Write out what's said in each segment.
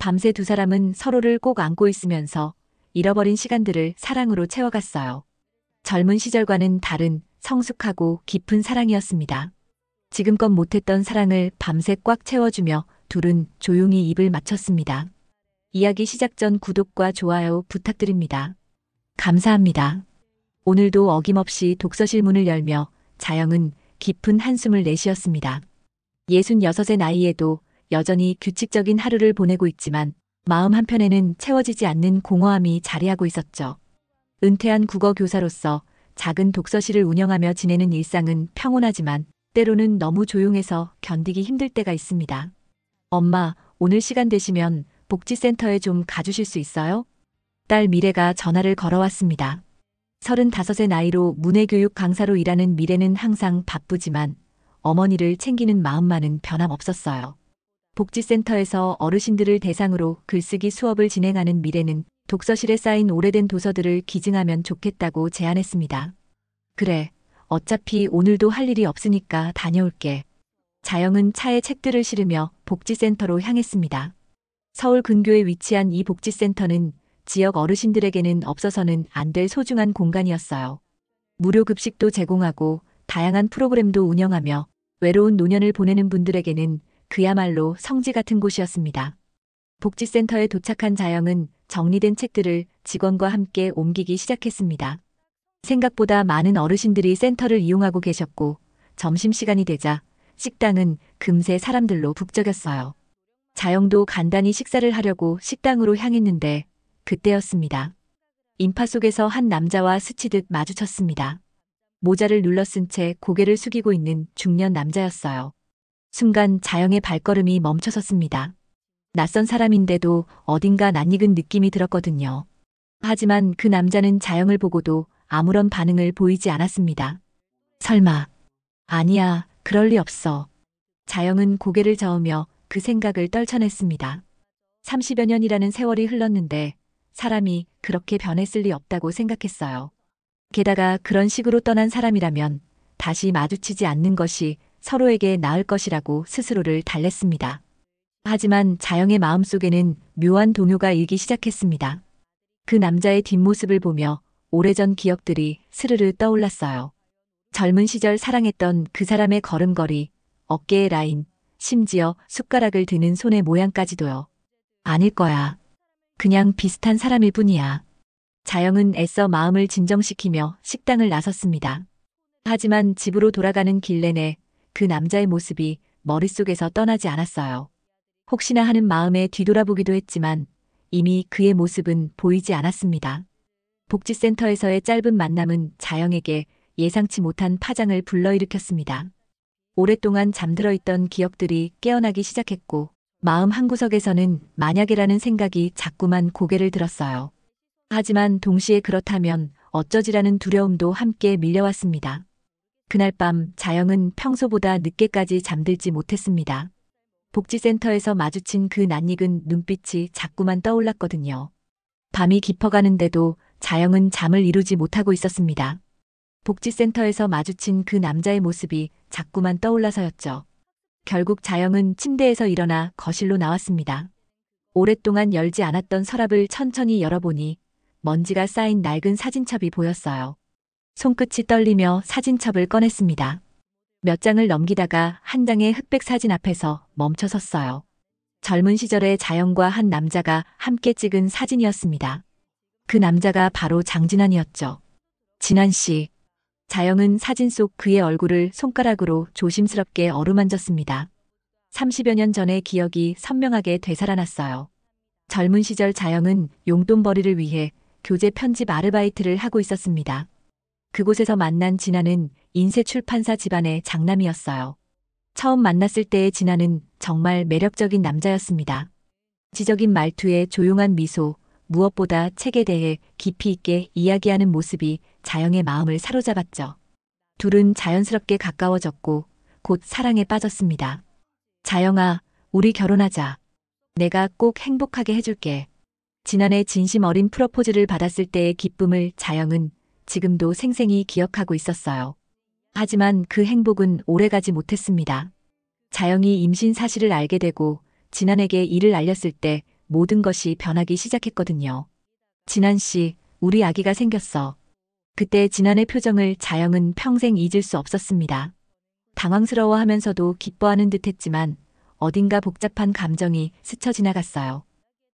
밤새 두 사람은 서로를 꼭 안고 있으면서 잃어버린 시간들을 사랑으로 채워갔어요. 젊은 시절과는 다른 성숙하고 깊은 사랑이었습니다. 지금껏 못했던 사랑을 밤새 꽉 채워주며 둘은 조용히 입을 맞췄습니다. 이야기 시작 전 구독과 좋아요 부탁드립니다. 감사합니다. 오늘도 어김없이 독서실 문을 열며 자영은 깊은 한숨을 내쉬었습니다. 66의 나이에도 여전히 규칙적인 하루를 보내고 있지만 마음 한편에는 채워지지 않는 공허함이 자리하고 있었죠. 은퇴한 국어 교사로서 작은 독서실을 운영하며 지내는 일상은 평온하지만 때로는 너무 조용해서 견디기 힘들 때가 있습니다. 엄마, 오늘 시간 되시면 복지센터에 좀 가주실 수 있어요? 딸 미래가 전화를 걸어왔습니다. 35의 나이로 문해교육 강사로 일하는 미래는 항상 바쁘지만 어머니를 챙기는 마음만은 변함없었어요. 복지센터에서 어르신들을 대상으로 글쓰기 수업을 진행하는 미래는 독서실에 쌓인 오래된 도서들을 기증하면 좋겠다고 제안했습니다. 그래, 어차피 오늘도 할 일이 없으니까 다녀올게. 자영은 차에 책들을 실으며 복지센터로 향했습니다. 서울 근교에 위치한 이 복지센터는 지역 어르신들에게는 없어서는 안 될 소중한 공간이었어요. 무료 급식도 제공하고 다양한 프로그램도 운영하며 외로운 노년을 보내는 분들에게는 그야말로 성지 같은 곳이었습니다. 복지센터에 도착한 자영은 정리된 책들을 직원과 함께 옮기기 시작했습니다. 생각보다 많은 어르신들이 센터를 이용하고 계셨고 점심시간이 되자 식당은 금세 사람들로 북적였어요. 자영도 간단히 식사를 하려고 식당으로 향했는데 그때였습니다. 인파 속에서 한 남자와 스치듯 마주쳤습니다. 모자를 눌러 쓴 채 고개를 숙이고 있는 중년 남자였어요. 순간 자영의 발걸음이 멈춰섰습니다. 낯선 사람인데도 어딘가 낯익은 느낌이 들었거든요. 하지만 그 남자는 자영을 보고도 아무런 반응을 보이지 않았습니다. 설마. 아니야, 그럴 리 없어. 자영은 고개를 저으며 그 생각을 떨쳐냈습니다. 30여 년이라는 세월이 흘렀는데 사람이 그렇게 변했을 리 없다고 생각했어요. 게다가 그런 식으로 떠난 사람이라면 다시 마주치지 않는 것이 서로에게 나을 것이라고 스스로를 달랬습니다. 하지만 자영의 마음속에는 묘한 동요가 일기 시작했습니다. 그 남자의 뒷모습을 보며 오래전 기억들이 스르르 떠올랐어요. 젊은 시절 사랑했던 그 사람의 걸음걸이, 어깨의 라인, 심지어 숟가락을 드는 손의 모양까지도요. 아닐 거야. 그냥 비슷한 사람일 뿐이야. 자영은 애써 마음을 진정시키며 식당을 나섰습니다. 하지만 집으로 돌아가는 길 내내 그 남자의 모습이 머릿속에서 떠나지 않았어요. 혹시나 하는 마음에 뒤돌아보기도 했지만 이미 그의 모습은 보이지 않았습니다. 복지센터에서의 짧은 만남은 자영에게 예상치 못한 파장을 불러일으켰습니다. 오랫동안 잠들어 있던 기억들이 깨어나기 시작했고 마음 한구석에서는 만약이라는 생각이 자꾸만 고개를 들었어요. 하지만 동시에 그렇다면 어쩌지라는 두려움도 함께 밀려왔습니다. 그날 밤 자영은 평소보다 늦게까지 잠들지 못했습니다. 복지센터에서 마주친 그 낯익은 눈빛이 자꾸만 떠올랐거든요. 밤이 깊어가는데도 자영은 잠을 이루지 못하고 있었습니다. 복지센터에서 마주친 그 남자의 모습이 자꾸만 떠올라서였죠. 결국 자영은 침대에서 일어나 거실로 나왔습니다. 오랫동안 열지 않았던 서랍을 천천히 열어보니 먼지가 쌓인 낡은 사진첩이 보였어요. 손끝이 떨리며 사진첩을 꺼냈습니다. 몇 장을 넘기다가 한 장의 흑백 사진 앞에서 멈춰섰어요. 젊은 시절의 자영과 한 남자가 함께 찍은 사진이었습니다. 그 남자가 바로 장진환이었죠. 진환 씨. 자영은 사진 속 그의 얼굴을 손가락으로 조심스럽게 어루만졌습니다. 30여 년 전의 기억이 선명하게 되살아났어요. 젊은 시절 자영은 용돈벌이를 위해 교재 편집 아르바이트를 하고 있었습니다. 그곳에서 만난 진아는 인쇄 출판사 집안의 장남이었어요. 처음 만났을 때의 진아는 정말 매력적인 남자였습니다. 지적인 말투에 조용한 미소, 무엇보다 책에 대해 깊이 있게 이야기하는 모습이 자영의 마음을 사로잡았죠. 둘은 자연스럽게 가까워졌고 곧 사랑에 빠졌습니다. 자영아, 우리 결혼하자. 내가 꼭 행복하게 해줄게. 지난해 진심 어린 프로포즈를 받았을 때의 기쁨을 자영은 지금도 생생히 기억하고 있었어요. 하지만 그 행복은 오래가지 못했습니다. 자영이 임신 사실을 알게 되고 진환에게 이를 알렸을 때 모든 것이 변하기 시작했거든요. 진한 씨, 우리 아기가 생겼어. 그때 진한의 표정을 자영은 평생 잊을 수 없었습니다. 당황스러워하면서도 기뻐하는 듯 했지만 어딘가 복잡한 감정이 스쳐 지나갔어요.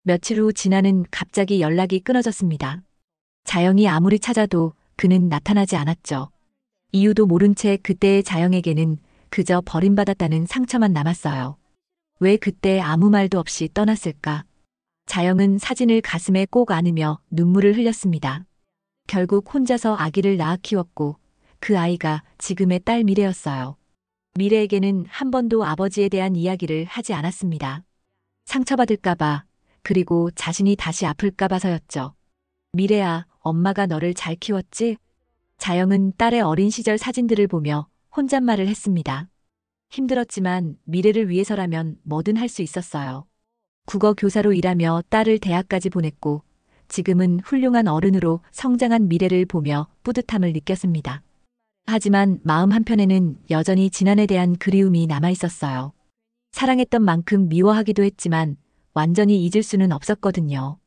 며칠 후 진한은 갑자기 연락이 끊어졌습니다. 자영이 아무리 찾아도 그는 나타나지 않았죠. 이유도 모른 채 그때의 자영에게는 그저 버림받았다는 상처만 남았어요. 왜 그때 아무 말도 없이 떠났을까? 자영은 사진을 가슴에 꼭 안으며 눈물을 흘렸습니다. 결국 혼자서 아기를 낳아 키웠고 그 아이가 지금의 딸 미래였어요. 미래에게는 한 번도 아버지에 대한 이야기를 하지 않았습니다. 상처받을까봐, 그리고 자신이 다시 아플까봐서였죠. 미래야, 엄마가 너를 잘 키웠지? 자영은 딸의 어린 시절 사진들을 보며 혼잣말을 했습니다. 힘들었지만 미래를 위해서라면 뭐든 할 수 있었어요. 국어 교사로 일하며 딸을 대학까지 보냈고 지금은 훌륭한 어른으로 성장한 미래를 보며 뿌듯함을 느꼈습니다. 하지만 마음 한편에는 여전히 진한에 대한 그리움이 남아 있었어요. 사랑했던 만큼 미워하기도 했지만 완전히 잊을 수는 없었거든요.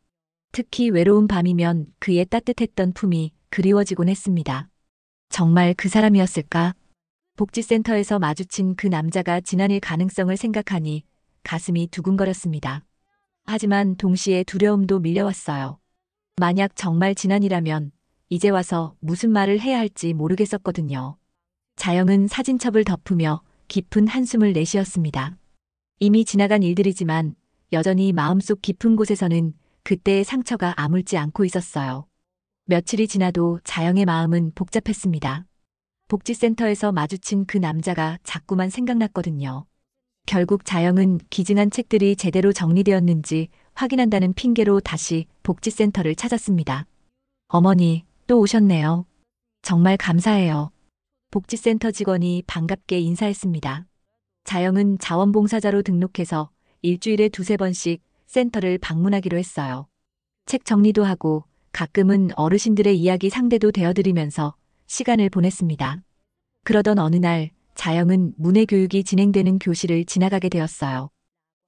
특히 외로운 밤이면 그의 따뜻했던 품이 그리워지곤 했습니다. 정말 그 사람이었을까? 복지센터에서 마주친 그 남자가 진한일 가능성을 생각하니 가슴이 두근거렸습니다. 하지만 동시에 두려움도 밀려왔어요. 만약 정말 진한이라면 이제 와서 무슨 말을 해야 할지 모르겠었거든요. 자영은 사진첩을 덮으며 깊은 한숨을 내쉬었습니다. 이미 지나간 일들이지만 여전히 마음속 깊은 곳에서는 그때의 상처가 아물지 않고 있었어요. 며칠이 지나도 자영의 마음은 복잡했습니다. 복지센터에서 마주친 그 남자가 자꾸만 생각났거든요. 결국 자영은 기증한 책들이 제대로 정리되었는지 확인한다는 핑계로 다시 복지센터를 찾았습니다. 어머니, 또 오셨네요. 정말 감사해요. 복지센터 직원이 반갑게 인사했습니다. 자영은 자원봉사자로 등록해서 일주일에 두세 번씩 센터를 방문하기로 했어요. 책 정리도 하고 가끔은 어르신들의 이야기 상대도 되어드리면서 시간을 보냈습니다. 그러던 어느 날 자영은 문해교육이 진행되는 교실을 지나가게 되었어요.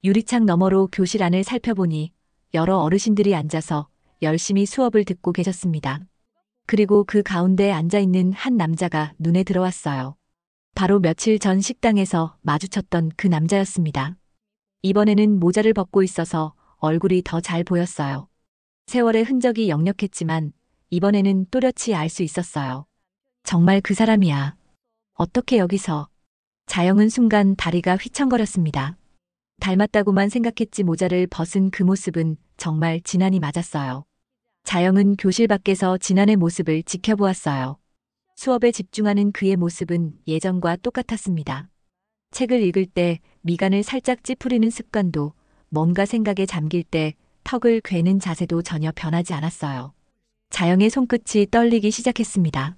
유리창 너머로 교실 안을 살펴보니 여러 어르신들이 앉아서 열심히 수업을 듣고 계셨습니다. 그리고 그 가운데 앉아있는 한 남자가 눈에 들어왔어요. 바로 며칠 전 식당에서 마주쳤던 그 남자였습니다. 이번에는 모자를 벗고 있어서 얼굴이 더 잘 보였어요. 세월의 흔적이 역력했지만 이번에는 또렷이 알 수 있었어요. 정말 그 사람이야. 어떻게 여기서? 자영은 순간 다리가 휘청거렸습니다. 닮았다고만 생각했지 모자를 벗은 그 모습은 정말 진한이 맞았어요. 자영은 교실 밖에서 진한의 모습을 지켜보았어요. 수업에 집중하는 그의 모습은 예전과 똑같았습니다. 책을 읽을 때 미간을 살짝 찌푸리는 습관도, 뭔가 생각에 잠길 때 턱을 괴는 자세도 전혀 변하지 않았어요. 자영의 손끝이 떨리기 시작했습니다.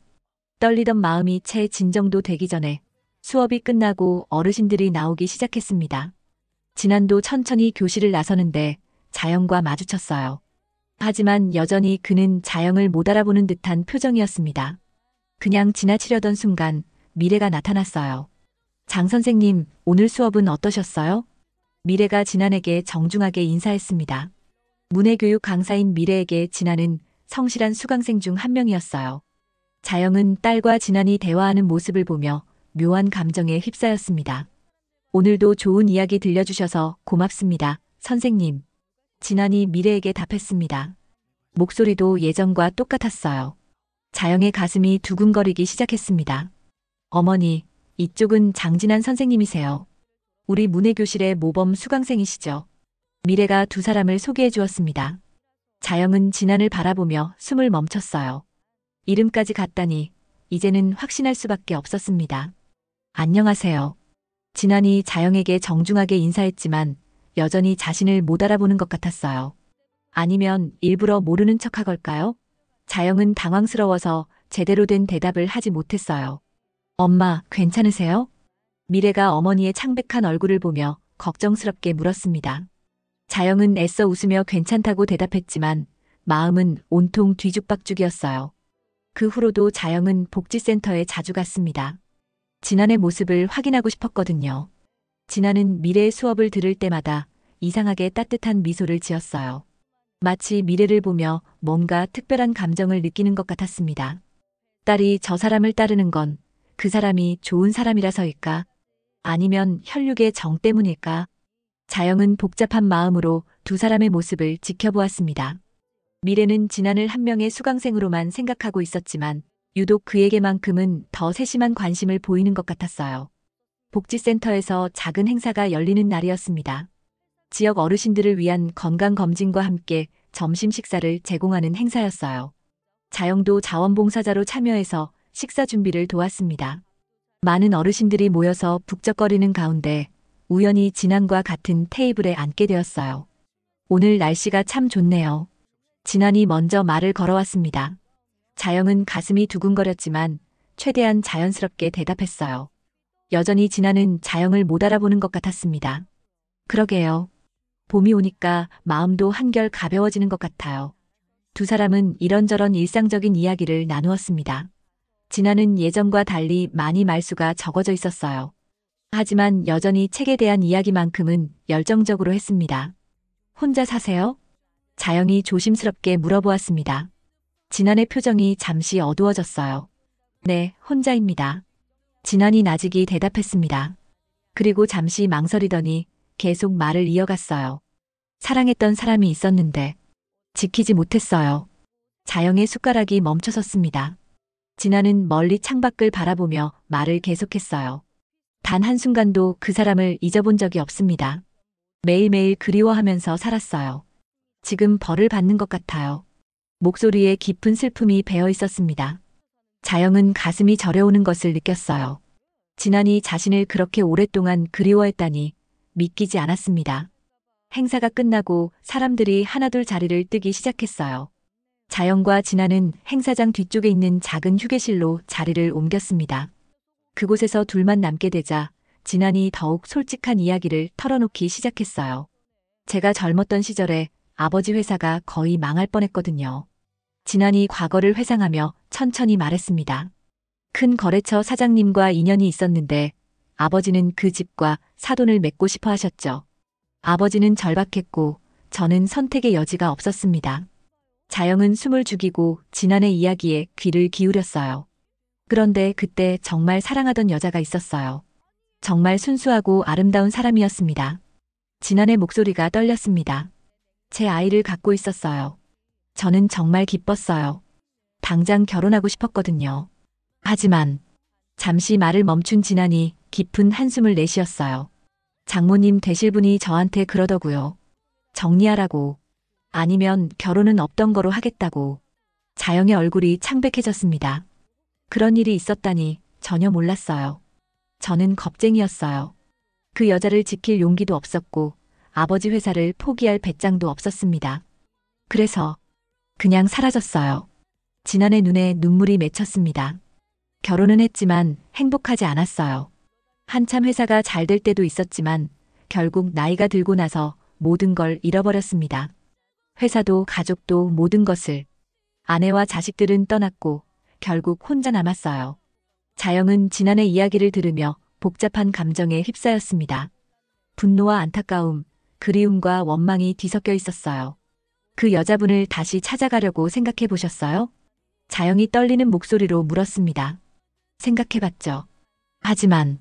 떨리던 마음이 채 진정도 되기 전에 수업이 끝나고 어르신들이 나오기 시작했습니다. 진한도 천천히 교실을 나서는데 자영과 마주쳤어요. 하지만 여전히 그는 자영을 못 알아보는 듯한 표정이었습니다. 그냥 지나치려던 순간 미래가 나타났어요. 장 선생님, 오늘 수업은 어떠셨어요? 미래가 진한에게 정중하게 인사했습니다. 문해교육 강사인 미래에게 진한은 성실한 수강생 중 한 명이었어요. 자영은 딸과 진한이 대화하는 모습을 보며 묘한 감정에 휩싸였습니다. 오늘도 좋은 이야기 들려주셔서 고맙습니다, 선생님. 진한이 미래에게 답했습니다. 목소리도 예전과 똑같았어요. 자영의 가슴이 두근거리기 시작했습니다. 어머니, 이쪽은 장진한 선생님이세요. 우리 문해교실의 모범 수강생이시죠. 미래가 두 사람을 소개해 주었습니다. 자영은 진한을 바라보며 숨을 멈췄어요. 이름까지 같다니 이제는 확신할 수밖에 없었습니다. 안녕하세요. 진한이 자영에게 정중하게 인사했지만 여전히 자신을 못 알아보는 것 같았어요. 아니면 일부러 모르는 척한 걸까요? 자영은 당황스러워서 제대로 된 대답을 하지 못했어요. 엄마, 괜찮으세요? 미래가 어머니의 창백한 얼굴을 보며 걱정스럽게 물었습니다. 자영은 애써 웃으며 괜찮다고 대답했지만 마음은 온통 뒤죽박죽이었어요. 그 후로도 자영은 복지센터에 자주 갔습니다. 진한의 모습을 확인하고 싶었거든요. 진한은 미래의 수업을 들을 때마다 이상하게 따뜻한 미소를 지었어요. 마치 미래를 보며 뭔가 특별한 감정을 느끼는 것 같았습니다. 딸이 저 사람을 따르는 건 그 사람이 좋은 사람이라서일까? 아니면 혈육의 정 때문일까? 자영은 복잡한 마음으로 두 사람의 모습을 지켜보았습니다. 미래는 진안을 한 명의 수강생으로만 생각하고 있었지만 유독 그에게만큼은 더 세심한 관심을 보이는 것 같았어요. 복지센터에서 작은 행사가 열리는 날이었습니다. 지역 어르신들을 위한 건강검진과 함께 점심 식사를 제공하는 행사였어요. 자영도 자원봉사자로 참여해서 식사 준비를 도왔습니다. 많은 어르신들이 모여서 북적거리는 가운데 우연히 진안과 같은 테이블에 앉게 되었어요. 오늘 날씨가 참 좋네요. 진안이 먼저 말을 걸어왔습니다. 자영은 가슴이 두근거렸지만 최대한 자연스럽게 대답했어요. 여전히 진안은 자영을 못 알아보는 것 같았습니다. 그러게요. 봄이 오니까 마음도 한결 가벼워지는 것 같아요. 두 사람은 이런저런 일상적인 이야기를 나누었습니다. 진아는 예전과 달리 많이 말수가 적어져 있었어요. 하지만 여전히 책에 대한 이야기만큼은 열정적으로 했습니다. 혼자 사세요? 자영이 조심스럽게 물어보았습니다. 진안의 표정이 잠시 어두워졌어요. 네, 혼자입니다. 진안이 나직이 대답했습니다. 그리고 잠시 망설이더니 계속 말을 이어갔어요. 사랑했던 사람이 있었는데 지키지 못했어요. 자영의 숟가락이 멈춰섰습니다. 진아는 멀리 창밖을 바라보며 말을 계속했어요. 단 한순간도 그 사람을 잊어본 적이 없습니다. 매일매일 그리워하면서 살았어요. 지금 벌을 받는 것 같아요. 목소리에 깊은 슬픔이 배어 있었습니다. 자영은 가슴이 저려오는 것을 느꼈어요. 진안이 자신을 그렇게 오랫동안 그리워했다니 믿기지 않았습니다. 행사가 끝나고 사람들이 하나둘 자리를 뜨기 시작했어요. 자영과 진아는 행사장 뒤쪽에 있는 작은 휴게실로 자리를 옮겼습니다. 그곳에서 둘만 남게 되자 진안이 더욱 솔직한 이야기를 털어놓기 시작했어요. 제가 젊었던 시절에 아버지 회사가 거의 망할 뻔했거든요. 진안이 과거를 회상하며 천천히 말했습니다. 큰 거래처 사장님과 인연이 있었는데 아버지는 그 집과 사돈을 맺고 싶어 하셨죠. 아버지는 절박했고 저는 선택의 여지가 없었습니다. 자영은 숨을 죽이고 진안의 이야기에 귀를 기울였어요. 그런데 그때 정말 사랑하던 여자가 있었어요. 정말 순수하고 아름다운 사람이었습니다. 진안의 목소리가 떨렸습니다. 제 아이를 갖고 있었어요. 저는 정말 기뻤어요. 당장 결혼하고 싶었거든요. 하지만 잠시 말을 멈춘 진안이 깊은 한숨을 내쉬었어요. 장모님 되실 분이 저한테 그러더구요. 정리하라고. 아니면 결혼은 없던 거로 하겠다고. 자영의 얼굴이 창백해졌습니다. 그런 일이 있었다니 전혀 몰랐어요. 저는 겁쟁이였어요. 그 여자를 지킬 용기도 없었고 아버지 회사를 포기할 배짱도 없었습니다. 그래서 그냥 사라졌어요. 진안의 눈에 눈물이 맺혔습니다. 결혼은 했지만 행복하지 않았어요. 한참 회사가 잘 될 때도 있었지만 결국 나이가 들고 나서 모든 걸 잃어버렸습니다. 회사도 가족도 모든 것을. 아내와 자식들은 떠났고 결국 혼자 남았어요. 자영은 진안의 이야기를 들으며 복잡한 감정에 휩싸였습니다. 분노와 안타까움, 그리움과 원망이 뒤섞여 있었어요. 그 여자분을 다시 찾아가려고 생각해 보셨어요? 자영이 떨리는 목소리로 물었습니다. 생각해봤죠. 하지만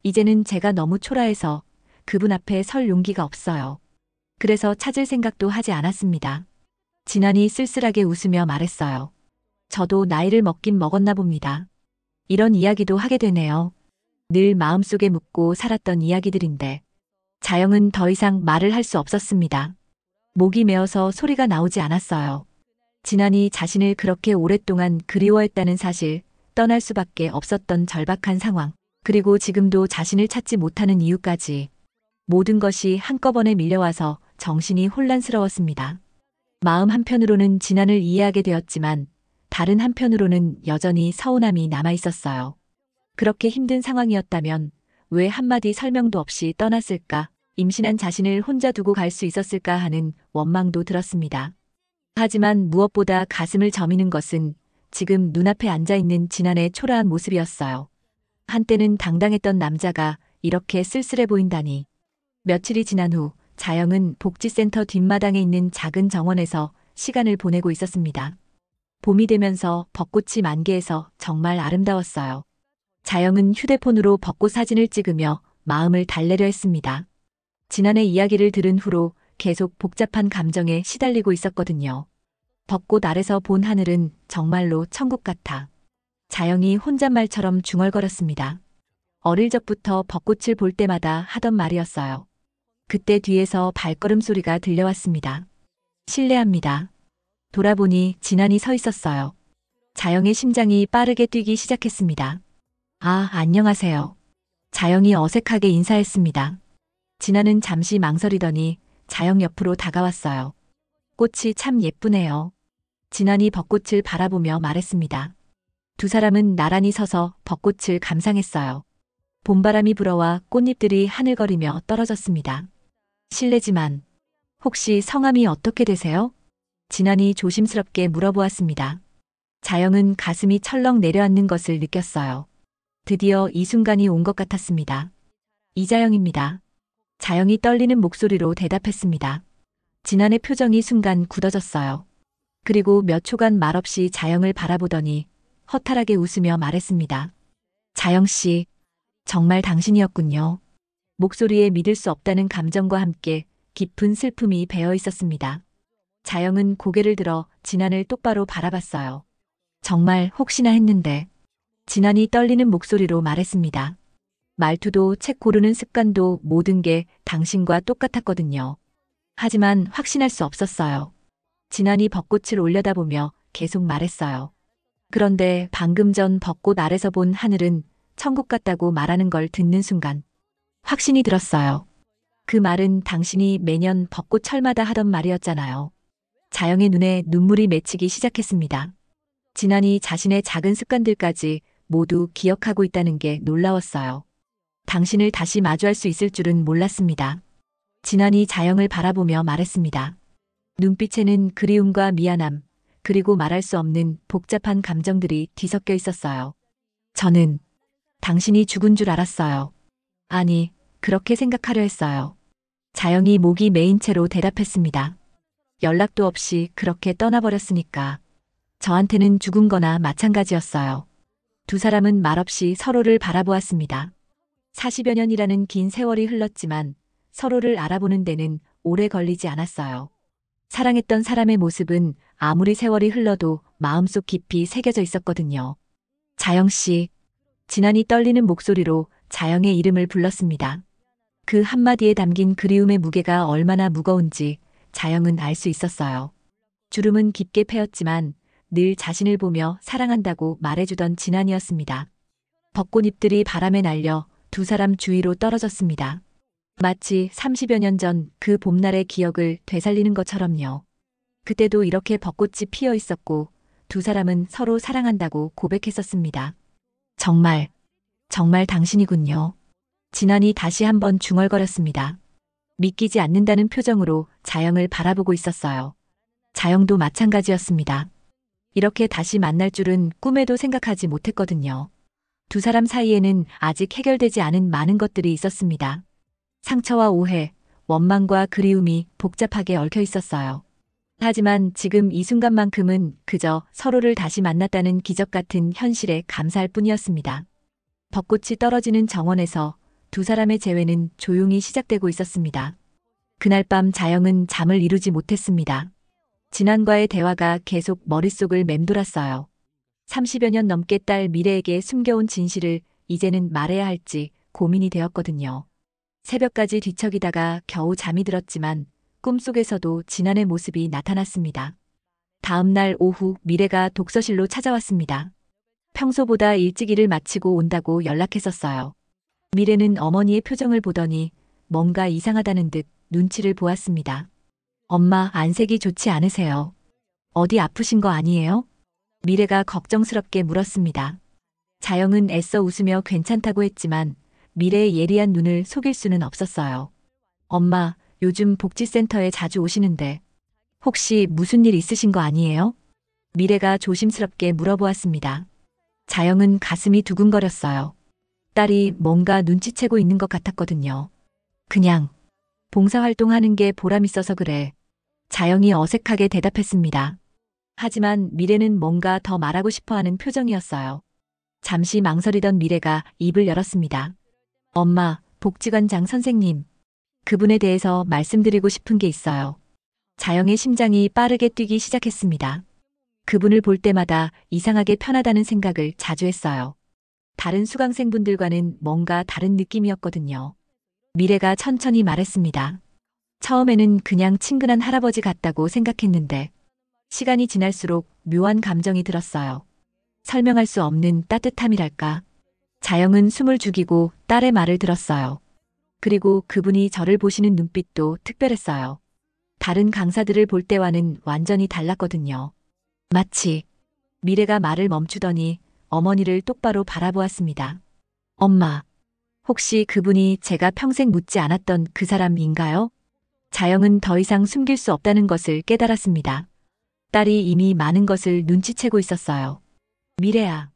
이제는 제가 너무 초라해서 그분 앞에 설 용기가 없어요. 그래서 찾을 생각도 하지 않았습니다. 진안이 쓸쓸하게 웃으며 말했어요. 저도 나이를 먹긴 먹었나 봅니다. 이런 이야기도 하게 되네요. 늘 마음속에 묻고 살았던 이야기들인데. 자영은 더 이상 말을 할 수 없었습니다. 목이 메어서 소리가 나오지 않았어요. 진안이 자신을 그렇게 오랫동안 그리워했다는 사실, 떠날 수밖에 없었던 절박한 상황, 그리고 지금도 자신을 찾지 못하는 이유까지 모든 것이 한꺼번에 밀려와서 정신이 혼란스러웠습니다. 마음 한편으로는 진안을 이해하게 되었지만 다른 한편으로는 여전히 서운함이 남아 있었어요. 그렇게 힘든 상황이었다면 왜 한마디 설명도 없이 떠났을까? 임신한 자신을 혼자 두고 갈 수 있었을까 하는 원망도 들었습니다. 하지만 무엇보다 가슴을 저미는 것은 지금 눈앞에 앉아있는 진안의 초라한 모습이었어요. 한때는 당당했던 남자가 이렇게 쓸쓸해 보인다니. 며칠이 지난 후 자영은 복지센터 뒷마당에 있는 작은 정원에서 시간을 보내고 있었습니다. 봄이 되면서 벚꽃이 만개해서 정말 아름다웠어요. 자영은 휴대폰으로 벚꽃 사진을 찍으며 마음을 달래려 했습니다. 지난해 이야기를 들은 후로 계속 복잡한 감정에 시달리고 있었거든요. 벚꽃 아래서 본 하늘은 정말로 천국 같아. 자영이 혼잣말처럼 중얼거렸습니다. 어릴 적부터 벚꽃을 볼 때마다 하던 말이었어요. 그때 뒤에서 발걸음 소리가 들려왔습니다. 실례합니다. 돌아보니 진안이 서 있었어요. 자영의 심장이 빠르게 뛰기 시작했습니다. 아, 안녕하세요. 자영이 어색하게 인사했습니다. 진안은 잠시 망설이더니 자영 옆으로 다가왔어요. 꽃이 참 예쁘네요. 진안이 벚꽃을 바라보며 말했습니다. 두 사람은 나란히 서서 벚꽃을 감상했어요. 봄바람이 불어와 꽃잎들이 하늘거리며 떨어졌습니다. 실례지만 혹시 성함이 어떻게 되세요? 진안이 조심스럽게 물어보았습니다. 자영은 가슴이 철렁 내려앉는 것을 느꼈어요. 드디어 이 순간이 온 것 같았습니다. 이자영입니다. 자영이 떨리는 목소리로 대답했습니다. 진안의 표정이 순간 굳어졌어요. 그리고 몇 초간 말없이 자영을 바라보더니 허탈하게 웃으며 말했습니다. 자영 씨, 정말 당신이었군요. 목소리에 믿을 수 없다는 감정과 함께 깊은 슬픔이 배어 있었습니다. 자영은 고개를 들어 진안을 똑바로 바라봤어요. 정말 혹시나 했는데. 진안이 떨리는 목소리로 말했습니다. 말투도 책 고르는 습관도 모든 게 당신과 똑같았거든요. 하지만 확신할 수 없었어요. 진안이 벚꽃을 올려다보며 계속 말했어요. 그런데 방금 전 벚꽃 아래서 본 하늘은 천국 같다고 말하는 걸 듣는 순간 확신이 들었어요. 그 말은 당신이 매년 벚꽃 철마다 하던 말이었잖아요. 자영의 눈에 눈물이 맺히기 시작했습니다. 진안이 자신의 작은 습관들까지 모두 기억하고 있다는 게 놀라웠어요. 당신을 다시 마주할 수 있을 줄은 몰랐습니다. 진안이 자영을 바라보며 말했습니다. 눈빛에는 그리움과 미안함, 그리고 말할 수 없는 복잡한 감정들이 뒤섞여 있었어요. 저는 당신이 죽은 줄 알았어요. 아니, 그렇게 생각하려 했어요. 자영이 목이 메인 채로 대답했습니다. 연락도 없이 그렇게 떠나버렸으니까. 저한테는 죽은 거나 마찬가지였어요. 두 사람은 말없이 서로를 바라보았습니다. 40여 년이라는 긴 세월이 흘렀지만 서로를 알아보는 데는 오래 걸리지 않았어요. 사랑했던 사람의 모습은 아무리 세월이 흘러도 마음속 깊이 새겨져 있었거든요. 자영 씨, 진안이 떨리는 목소리로 자영의 이름을 불렀습니다. 그 한마디에 담긴 그리움의 무게가 얼마나 무거운지 자영은 알 수 있었어요. 주름은 깊게 패였지만 늘 자신을 보며 사랑한다고 말해주던 진안이었습니다. 벚꽃잎들이 바람에 날려 두 사람 주위로 떨어졌습니다. 마치 30여 년 전 그 봄날의 기억을 되살리는 것처럼요. 그때도 이렇게 벚꽃이 피어 있었고 두 사람은 서로 사랑한다고 고백했었습니다. 정말 당신이군요. 진안이 다시 한번 중얼거렸습니다. 믿기지 않는다는 표정으로 자영을 바라보고 있었어요. 자영도 마찬가지였습니다. 이렇게 다시 만날 줄은 꿈에도 생각하지 못했거든요. 두 사람 사이에는 아직 해결되지 않은 많은 것들이 있었습니다. 상처와 오해, 원망과 그리움이 복잡하게 얽혀 있었어요. 하지만 지금 이 순간만큼은 그저 서로를 다시 만났다는 기적 같은 현실에 감사할 뿐이었습니다. 벚꽃이 떨어지는 정원에서 두 사람의 재회는 조용히 시작되고 있었습니다. 그날 밤 자영은 잠을 이루지 못했습니다. 진안과의 대화가 계속 머릿속을 맴돌았어요. 30여 년 넘게 딸 미래에게 숨겨온 진실을 이제는 말해야 할지 고민이 되었거든요. 새벽까지 뒤척이다가 겨우 잠이 들었지만 꿈속에서도 진안의 모습이 나타났습니다. 다음 날 오후 미래가 독서실로 찾아왔습니다. 평소보다 일찍 일을 마치고 온다고 연락했었어요. 미래는 어머니의 표정을 보더니 뭔가 이상하다는 듯 눈치를 보았습니다. 엄마, 안색이 좋지 않으세요? 어디 아프신 거 아니에요? 미래가 걱정스럽게 물었습니다. 자영은 애써 웃으며 괜찮다고 했지만 미래의 예리한 눈을 속일 수는 없었어요. 엄마, 요즘 복지센터에 자주 오시는데 혹시 무슨 일 있으신 거 아니에요? 미래가 조심스럽게 물어보았습니다. 자영은 가슴이 두근거렸어요. 딸이 뭔가 눈치채고 있는 것 같았거든요. 그냥 봉사활동하는 게 보람 있어서 그래. 자영이 어색하게 대답했습니다. 하지만 미래는 뭔가 더 말하고 싶어 하는 표정이었어요. 잠시 망설이던 미래가 입을 열었습니다. 엄마, 복지관장 선생님. 그분에 대해서 말씀드리고 싶은 게 있어요. 자영의 심장이 빠르게 뛰기 시작했습니다. 그분을 볼 때마다 이상하게 편하다는 생각을 자주 했어요. 다른 수강생분들과는 뭔가 다른 느낌이었거든요. 미래가 천천히 말했습니다. 처음에는 그냥 친근한 할아버지 같다고 생각했는데 시간이 지날수록 묘한 감정이 들었어요. 설명할 수 없는 따뜻함이랄까. 자영은 숨을 죽이고 딸의 말을 들었어요. 그리고 그분이 저를 보시는 눈빛도 특별했어요. 다른 강사들을 볼 때와는 완전히 달랐거든요. 마치 미래가 말을 멈추더니 어머니를 똑바로 바라보았습니다. 엄마, 혹시 그분이 제가 평생 묻지 않았던 그 사람인가요? 자영은 더 이상 숨길 수 없다는 것을 깨달았습니다. 딸이 이미 많은 것을 눈치채고 있었어요. 미래야.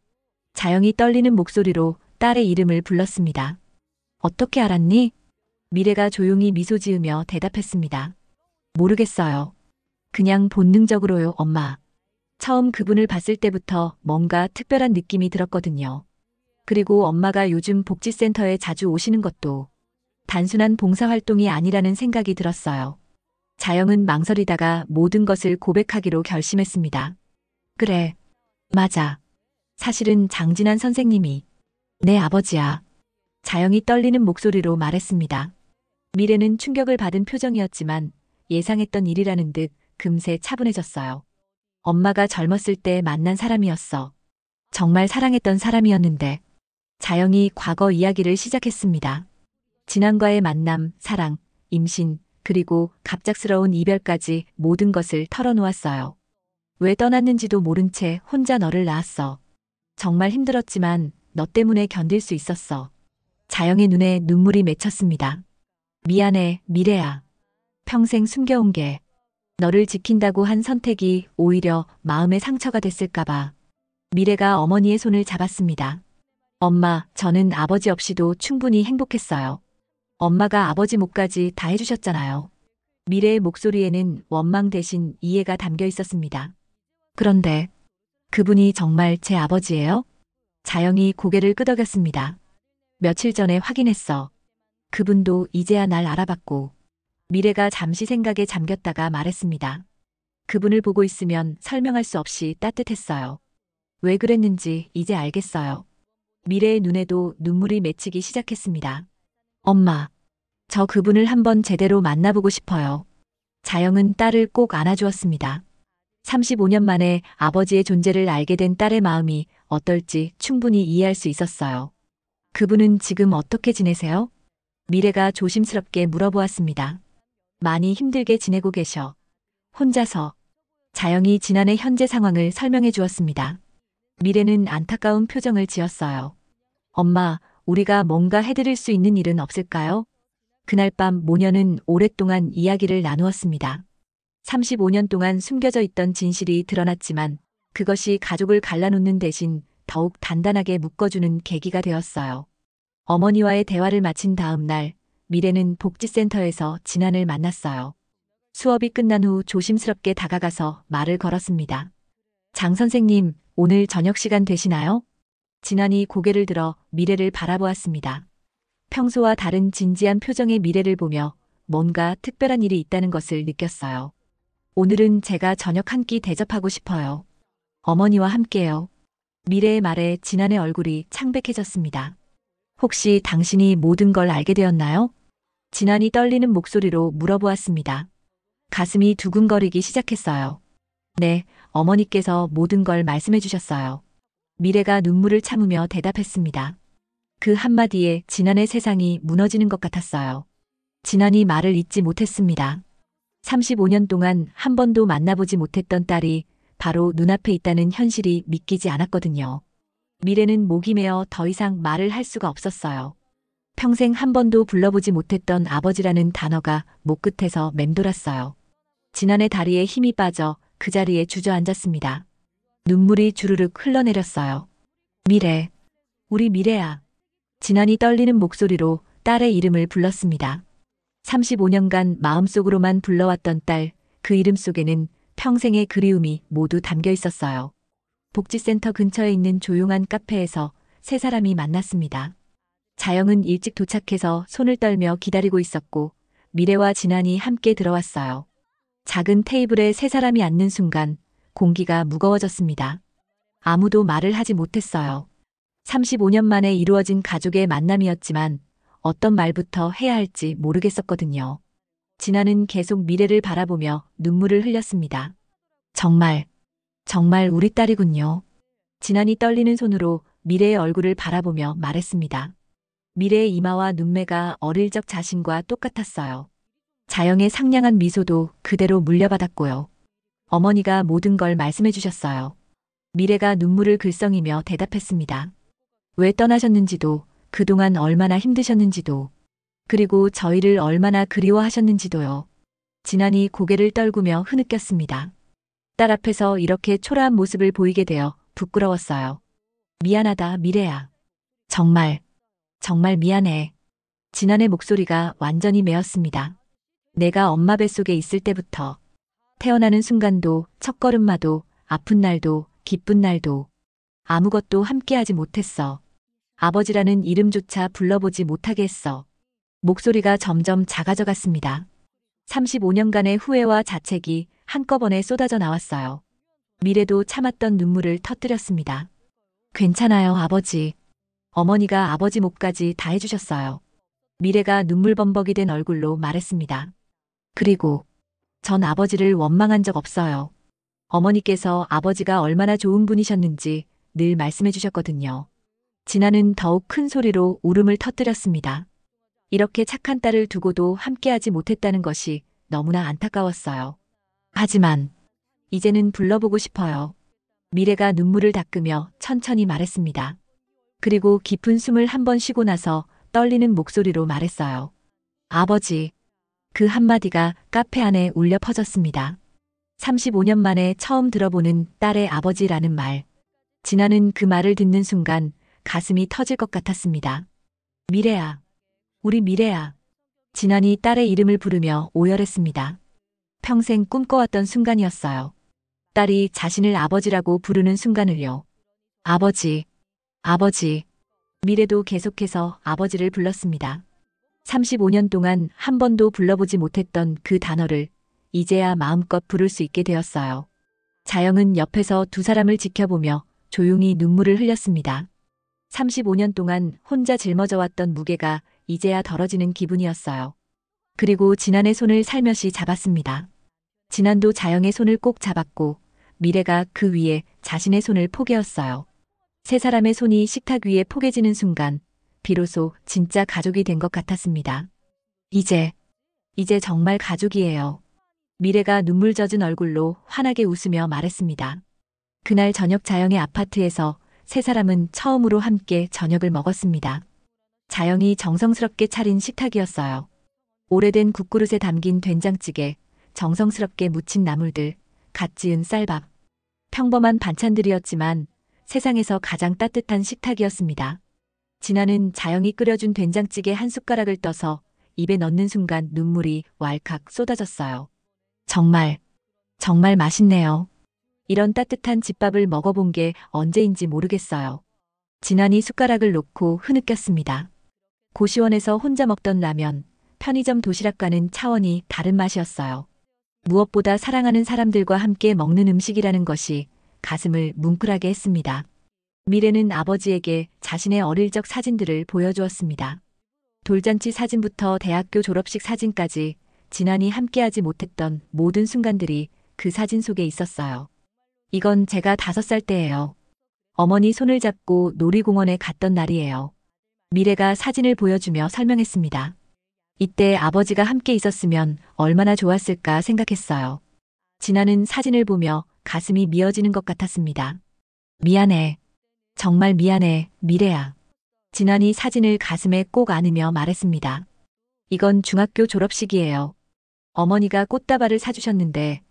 자영이 떨리는 목소리로 딸의 이름을 불렀습니다. 어떻게 알았니? 미래가 조용히 미소 지으며 대답했습니다. 모르겠어요. 그냥 본능적으로요, 엄마. 처음 그분을 봤을 때부터 뭔가 특별한 느낌이 들었거든요. 그리고 엄마가 요즘 복지센터에 자주 오시는 것도 단순한 봉사활동이 아니라는 생각이 들었어요. 자영은 망설이다가 모든 것을 고백하기로 결심했습니다. 그래, 맞아. 사실은 장진환 선생님이 내 아버지야. 자영이 떨리는 목소리로 말했습니다. 미래는 충격을 받은 표정이었지만 예상했던 일이라는 듯 금세 차분해졌어요. 엄마가 젊었을 때 만난 사람이었어. 정말 사랑했던 사람이었는데. 자영이 과거 이야기를 시작했습니다. 진환과의 만남, 사랑, 임신, 그리고 갑작스러운 이별까지 모든 것을 털어놓았어요. 왜 떠났는지도 모른 채 혼자 너를 낳았어. 정말 힘들었지만 너 때문에 견딜 수 있었어. 자영의 눈에 눈물이 맺혔습니다. 미안해, 미래야. 평생 숨겨온 게 너를 지킨다고 한 선택이 오히려 마음의 상처가 됐을까봐. 미래가 어머니의 손을 잡았습니다. 엄마, 저는 아버지 없이도 충분히 행복했어요. 엄마가 아버지 몫까지 다 해주셨잖아요. 미래의 목소리에는 원망 대신 이해가 담겨 있었습니다. 그런데 그분이 정말 제 아버지예요? 자영이 고개를 끄덕였습니다. 며칠 전에 확인했어. 그분도 이제야 날 알아봤고. 미래가 잠시 생각에 잠겼다가 말했습니다. 그분을 보고 있으면 설명할 수 없이 따뜻했어요. 왜 그랬는지 이제 알겠어요. 미래의 눈에도 눈물이 맺히기 시작했습니다. 엄마, 저 그분을 한번 제대로 만나보고 싶어요. 자영은 딸을 꼭 안아주었습니다. 35년 만에 아버지의 존재를 알게 된 딸의 마음이 어떨지 충분히 이해할 수 있었어요. 그분은 지금 어떻게 지내세요? 미래가 조심스럽게 물어보았습니다. 많이 힘들게 지내고 계셔. 혼자서. 자영이 지난해 현재 상황을 설명해 주었습니다. 미래는 안타까운 표정을 지었어요. 엄마, 우리가 뭔가 해드릴 수 있는 일은 없을까요? 그날 밤 모녀는 오랫동안 이야기를 나누었습니다. 35년 동안 숨겨져 있던 진실이 드러났지만 그것이 가족을 갈라놓는 대신 더욱 단단하게 묶어주는 계기가 되었어요. 어머니와의 대화를 마친 다음 날, 미래는 복지센터에서 진환을 만났어요. 수업이 끝난 후 조심스럽게 다가가서 말을 걸었습니다. 장 선생님, 오늘 저녁 시간 되시나요? 진환이 고개를 들어 미래를 바라보았습니다. 평소와 다른 진지한 표정의 미래를 보며 뭔가 특별한 일이 있다는 것을 느꼈어요. 오늘은 제가 저녁 한 끼 대접하고 싶어요. 어머니와 함께요. 미래의 말에 진환의 얼굴이 창백해졌습니다. 혹시 당신이 모든 걸 알게 되었나요? 진환이 떨리는 목소리로 물어보았습니다. 가슴이 두근거리기 시작했어요. 네, 어머니께서 모든 걸 말씀해 주셨어요. 미래가 눈물을 참으며 대답했습니다. 그 한마디에 진환의 세상이 무너지는 것 같았어요. 진환이 말을 잇지 못했습니다. 35년 동안 한 번도 만나보지 못했던 딸이 바로 눈앞에 있다는 현실이 믿기지 않았거든요. 미래는 목이 메어 더 이상 말을 할 수가 없었어요. 평생 한 번도 불러보지 못했던 아버지라는 단어가 목 끝에서 맴돌았어요. 진환의 다리에 힘이 빠져 그 자리에 주저앉았습니다. 눈물이 주르륵 흘러내렸어요. 미래, 우리 미래야. 진환이 떨리는 목소리로 딸의 이름을 불렀습니다. 35년간 마음속으로만 불러왔던 딸, 그 이름 속에는 평생의 그리움이 모두 담겨 있었어요. 복지센터 근처에 있는 조용한 카페에서 세 사람이 만났습니다. 자영은 일찍 도착해서 손을 떨며 기다리고 있었고 미래와 진안이 함께 들어왔어요. 작은 테이블에 세 사람이 앉는 순간 공기가 무거워졌습니다. 아무도 말을 하지 못했어요. 35년 만에 이루어진 가족의 만남이었지만 어떤 말부터 해야 할지 모르겠었거든요. 진아는 계속 미래를 바라보며 눈물을 흘렸습니다. 정말 우리 딸이군요. 진안이 떨리는 손으로 미래의 얼굴을 바라보며 말했습니다. 미래의 이마와 눈매가 어릴 적 자신과 똑같았어요. 자영의 상냥한 미소도 그대로 물려받았고요. 어머니가 모든 걸 말씀해 주셨어요. 미래가 눈물을 글썽이며 대답했습니다. 왜 떠나셨는지도, 그동안 얼마나 힘드셨는지도, 그리고 저희를 얼마나 그리워하셨는지도요. 진안이 고개를 떨구며 흐느꼈습니다. 딸 앞에서 이렇게 초라한 모습을 보이게 되어 부끄러웠어요. 미안하다, 미래야. 정말 미안해. 진안의 목소리가 완전히 메었습니다. 내가 엄마 뱃속에 있을 때부터 태어나는 순간도, 첫걸음마도, 아픈 날도, 기쁜 날도 아무것도 함께하지 못했어. 아버지라는 이름조차 불러보지 못하게 했어. 목소리가 점점 작아져 갔습니다. 35년간의 후회와 자책이 한꺼번에 쏟아져 나왔어요. 미래도 참았던 눈물을 터뜨렸습니다. 괜찮아요, 아버지. 어머니가 아버지 몫까지 다 해주셨어요. 미래가 눈물범벅이 된 얼굴로 말했습니다. 그리고 전 아버지를 원망한 적 없어요. 어머니께서 아버지가 얼마나 좋은 분이셨는지 늘 말씀해 주셨거든요. 진아는 더욱 큰 소리로 울음을 터뜨렸습니다. 이렇게 착한 딸을 두고도 함께하지 못했다는 것이 너무나 안타까웠어요. 하지만 이제는 불러보고 싶어요. 미래가 눈물을 닦으며 천천히 말했습니다. 그리고 깊은 숨을 한 번 쉬고 나서 떨리는 목소리로 말했어요. 아버지. 그 한마디가 카페 안에 울려 퍼졌습니다. 35년 만에 처음 들어보는 딸의 아버지라는 말. 진아는 그 말을 듣는 순간 가슴이 터질 것 같았습니다. 미래야. 우리 미래야. 진안이 딸의 이름을 부르며 오열했습니다. 평생 꿈꿔왔던 순간이었어요. 딸이 자신을 아버지라고 부르는 순간을요. 아버지. 미래도 계속해서 아버지를 불렀습니다. 35년 동안 한 번도 불러보지 못했던 그 단어를 이제야 마음껏 부를 수 있게 되었어요. 자영은 옆에서 두 사람을 지켜보며 조용히 눈물을 흘렸습니다. 35년 동안 혼자 짊어져 왔던 무게가 이제야 덜어지는 기분이었어요. 그리고 진안의 손을 살며시 잡았습니다. 진안도 자영의 손을 꼭 잡았고 미래가 그 위에 자신의 손을 포개었어요. 세 사람의 손이 식탁 위에 포개지는 순간 비로소 진짜 가족이 된 것 같았습니다. 이제 정말 가족이에요. 미래가 눈물 젖은 얼굴로 환하게 웃으며 말했습니다. 그날 저녁 자영의 아파트에서 세 사람은 처음으로 함께 저녁을 먹었습니다. 자영이 정성스럽게 차린 식탁이었어요. 오래된 국그릇에 담긴 된장찌개, 정성스럽게 무친 나물들, 갓 지은 쌀밥. 평범한 반찬들이었지만 세상에서 가장 따뜻한 식탁이었습니다. 진아는 자영이 끓여준 된장찌개 한 숟가락을 떠서 입에 넣는 순간 눈물이 왈칵 쏟아졌어요. 정말 맛있네요. 이런 따뜻한 집밥을 먹어본 게 언제인지 모르겠어요. 진안이 숟가락을 놓고 흐느꼈습니다. 고시원에서 혼자 먹던 라면, 편의점 도시락과는 차원이 다른 맛이었어요. 무엇보다 사랑하는 사람들과 함께 먹는 음식이라는 것이 가슴을 뭉클하게 했습니다. 미래는 아버지에게 자신의 어릴 적 사진들을 보여주었습니다. 돌잔치 사진부터 대학교 졸업식 사진까지 진안이 함께하지 못했던 모든 순간들이 그 사진 속에 있었어요. 이건 제가 5살 때예요. 어머니 손을 잡고 놀이공원에 갔던 날이에요. 미래가 사진을 보여주며 설명했습니다. 이때 아버지가 함께 있었으면 얼마나 좋았을까 생각했어요. 진아는 사진을 보며 가슴이 미어지는 것 같았습니다. 미안해. 정말 미안해, 미래야. 진안이 사진을 가슴에 꼭 안으며 말했습니다. 이건 중학교 졸업식이에요. 어머니가 꽃다발을 사주셨는데